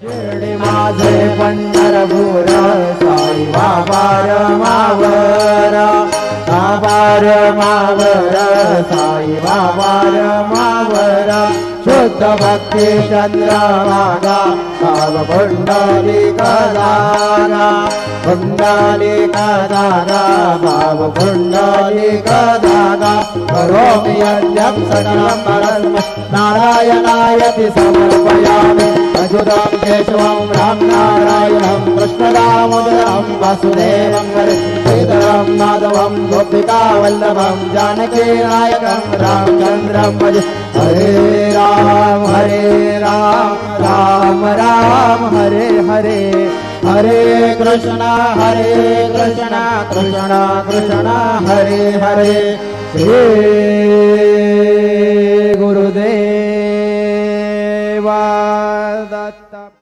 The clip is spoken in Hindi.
शिर्डी माझे पंढरपूर साई बाबा रमावर साई बाबा रमावर शुद्ध भक्ती चंद्रभागा भाव पुंडलिका दादा भाव पुंडलिका दादा करोमि यज्ञं सकलं परस्मै नारायणायति समर्पयामि अच्युतं केशवं राम नारायणं कृष्णदामोदरं वासुदेवं श्रीधरं माधवं गोपिकावल्लभं जानकी नायकं रामचन्द्रं भजे हरे राम राम राम हरे हरे हरे कृष्ण कृष्ण कृष्ण हरे हरे श्री